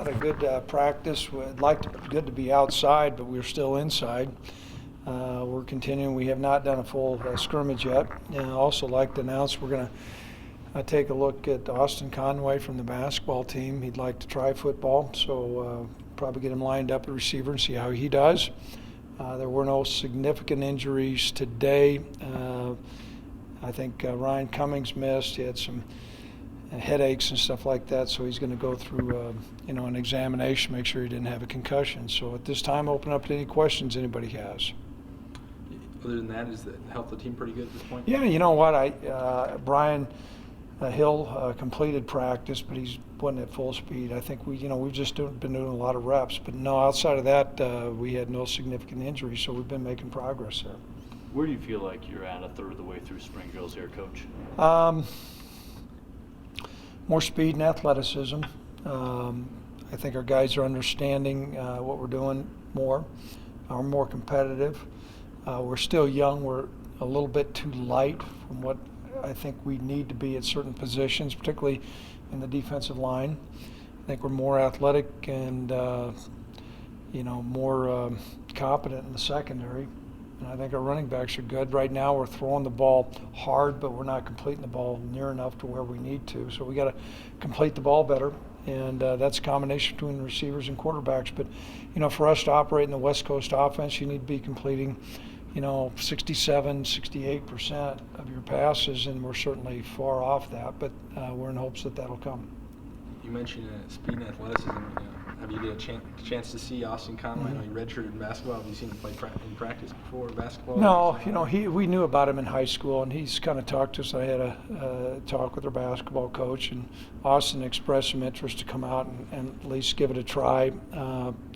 had a good practice. Good to be outside, but we're still inside. We're continuing. We have not done a full scrimmage yet. And I also like to announce we're going to take a look at Austin Conway from the basketball team. He'd like to try football, so probably get him lined up at receiver and see how he does. There were no significant injuries today. I think Ryan Cummings missed. He had some headaches and stuff like that, so he's going to go through an examination, make sure he didn't have a concussion. So at this time, open up to any questions anybody has. Other than that, is the health of the team pretty good at this point? Yeah, you know what? Brian Hill completed practice, but he wasn't at full speed. I think we've just been doing a lot of reps, but no, outside of that, we had no significant injuries, so we've been making progress there. Where do you feel like you're at a third of the way through spring drills here, Coach? More speed and athleticism. I think our guys are understanding what we're doing more. We're more competitive. We're still young. We're a little bit too light from what I think we need to be at certain positions, particularly in the defensive line. I think we're more athletic and more competent in the secondary. And I think our running backs are good. Right now we're throwing the ball hard, but we're not completing the ball near enough to where we need to. So we got to complete the ball better, and that's a combination between receivers and quarterbacks. But, for us to operate in the West Coast offense, you need to be completing 67, 68% of your passes, and we're certainly far off that, but we're in hopes that that'll come. You mentioned speed and athleticism. Have you had a chance to see Austin Conway? I know he redshirted in basketball. Have you seen him play in practice before basketball? No, we knew about him in high school, and he's kind of talked to us. I had a talk with our basketball coach, and Austin expressed some interest to come out and at least give it a try.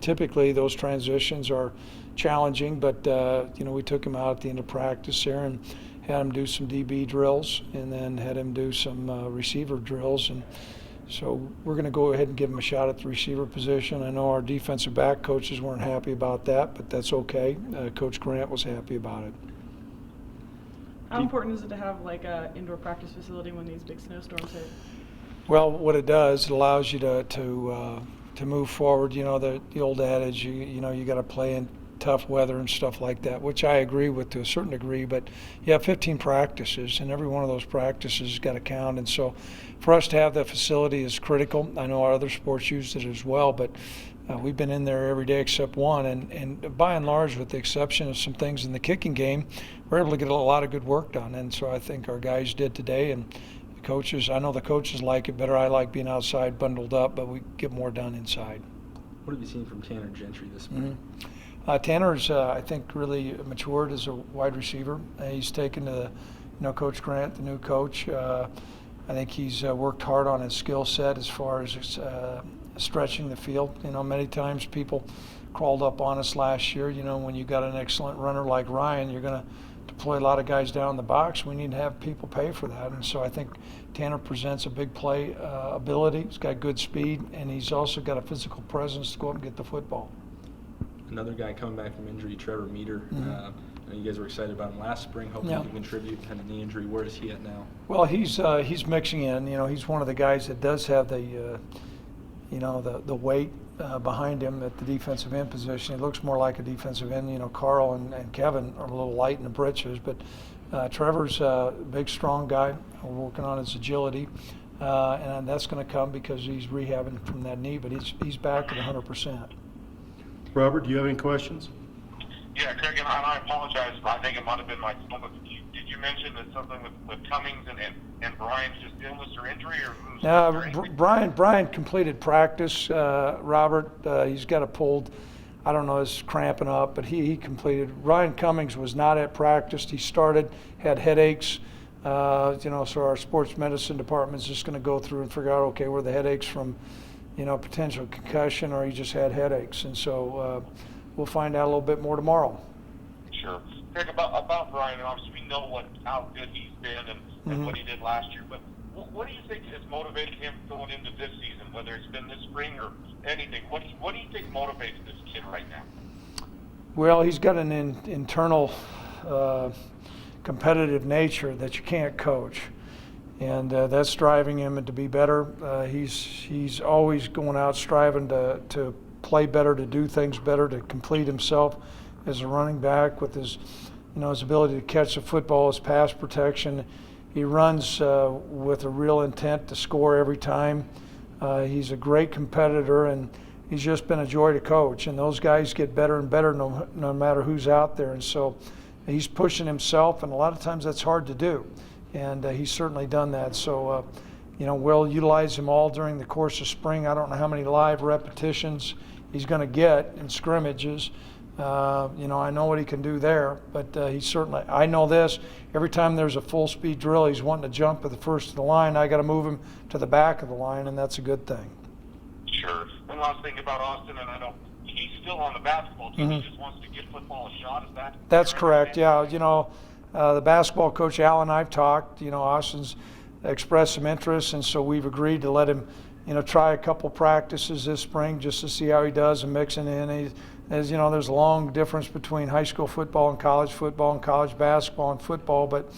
Typically, those transitions are challenging, but we took him out at the end of practice there and had him do some DB drills, and then had him do some receiver drills, and so we're going to go ahead and give him a shot at the receiver position. I know our defensive back coaches weren't happy about that, but that's okay. Coach Grant was happy about it. How important is it to have like an indoor practice facility when these big snowstorms hit? Well, what it does, it allows you to move forward. The old adage, you got to play in tough weather and stuff like that, which I agree with to a certain degree, but you have 15 practices, and every one of those practices has got to count, and so for us to have that facility is critical. I know our other sports used it as well, but we've been in there every day except one, and by and large, with the exception of some things in the kicking game, we're able to get a lot of good work done, and so I think our guys did today, and the coaches, I know the coaches like it better. I like being outside bundled up, but we get more done inside. What have you seen from Tanner Gentry this spring? Tanner's, I think, really matured as a wide receiver. He's taken to, Coach Grant, the new coach. I think he's worked hard on his skill set as far as stretching the field. Many times people crawled up on us last year. When you got an excellent runner like Ryan, you're going to deploy a lot of guys down in the box. We need to have people pay for that. And so I think Tanner presents a big play ability. He's got good speed, and he's also got a physical presence to go up and get the football. Another guy coming back from injury, Trevor Meter. You guys were excited about him last spring, hoping he can contribute. Had a knee injury. Where is he at now? Well, he's mixing in. He's one of the guys that does have the weight behind him at the defensive end position. He looks more like a defensive end. Carl and Kevin are a little light in the britches, but Trevor's a big, strong guy. We're working on his agility, and that's going to come because he's rehabbing from that knee. But he's back at 100%. Robert, do you have any questions? Yeah, Craig, and I apologize. I think it might have been my phone, but did you mention that something with Cummings and Brian's just illness or injury, or who's Brian completed practice. Robert, he's got a pulled, I don't know, is cramping up, but he completed. Ryan Cummings was not at practice. He started, had headaches. So our sports medicine department is just going to go through and figure out, okay, were the headaches from potential concussion, or he just had headaches, and so we'll find out a little bit more tomorrow. Sure. Craig, about Brian, obviously we know how good he's been and what he did last year, but what do you think has motivated him going into this season, whether it's been this spring or anything? What do you think motivates this kid right now? Well, he's got an internal competitive nature that you can't coach. and that's driving him to be better. He's always going out striving to play better, to do things better, to complete himself as a running back with his, his ability to catch the football, his pass protection. He runs with a real intent to score every time. He's a great competitor, and he's just been a joy to coach. And those guys get better and better no matter who's out there. And so he's pushing himself, and a lot of times that's hard to do. And he's certainly done that. So, we'll utilize him all during the course of spring. I don't know how many live repetitions he's going to get in scrimmages. I know what he can do there, but he's certainly, I know this, every time there's a full speed drill, he's wanting to jump at the first of the line. I got to move him to the back of the line, and that's a good thing. Sure. One last thing about Austin, and I know he's still on the basketball team. He just wants to give football a shot. Is that? That's correct. Yeah. The basketball coach, Al, and I've talked. Austin's expressed some interest, and so we've agreed to let him, try a couple practices this spring just to see how he does and mixing in. As you know, there's a long difference between high school football and college basketball and football, but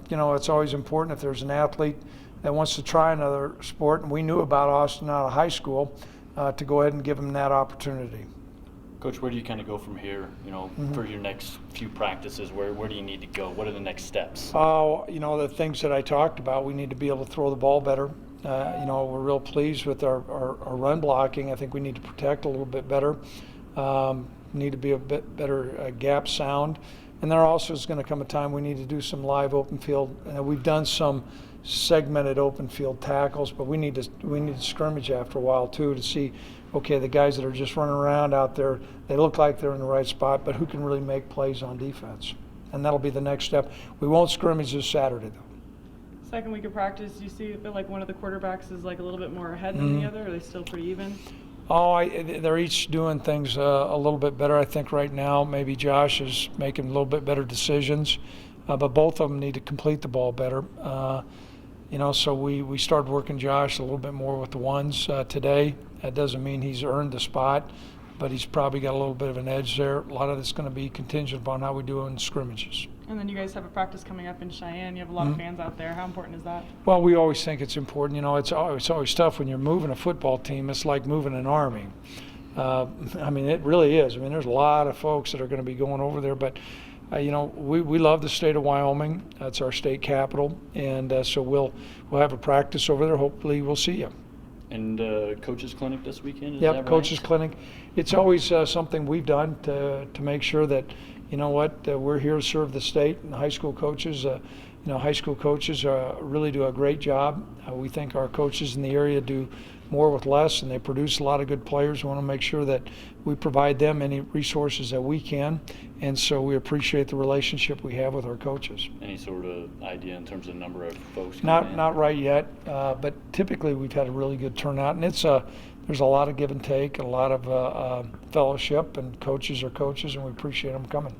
it's always important if there's an athlete that wants to try another sport, and we knew about Austin out of high school, to go ahead and give him that opportunity. Coach, where do you kind of go from here, for your next few practices? Where do you need to go? What are the next steps? The things that I talked about, we need to be able to throw the ball better. We're real pleased with our run blocking. I think we need to protect a little bit better. Need to be a bit better gap sound. And there also is going to come a time we need to do some live open field. We've done some segmented open field tackles, but we need to scrimmage after a while too to see, okay, the guys that are just running around out there, they look like they're in the right spot, but who can really make plays on defense? And that'll be the next step. We won't scrimmage this Saturday though. Second week of practice, do you see that like one of the quarterbacks is like a little bit more ahead than the other, or are they still pretty even? They're each doing things a little bit better. I think right now maybe Josh is making a little bit better decisions, but both of them need to complete the ball better. So we started working Josh a little bit more with the ones today. That doesn't mean he's earned the spot, but he's probably got a little bit of an edge there. A lot of it's going to be contingent upon how we do in scrimmages. And then you guys have a practice coming up in Cheyenne. You have a lot of fans out there. How important is that? Well, we always think it's important. It's always tough when you're moving a football team. It's like moving an army. It really is. There's a lot of folks that are going to be going over there, but we love the state of Wyoming. That's our state capital, and so we'll have a practice over there. Hopefully, we'll see you. And coaches clinic this weekend. Is Yep, that right? coaches clinic. It's always something we've done to make sure that we're here to serve the state, and high school coaches. High school coaches really do a great job. We think our coaches in the area do more with less, and they produce a lot of good players. We want to make sure that we provide them any resources that we can, and so we appreciate the relationship we have with our coaches. Any sort of idea in terms of number of folks? Not right yet, but typically we've had a really good turnout, and there's a lot of give and take, and a lot of fellowship, and coaches are coaches, and we appreciate them coming.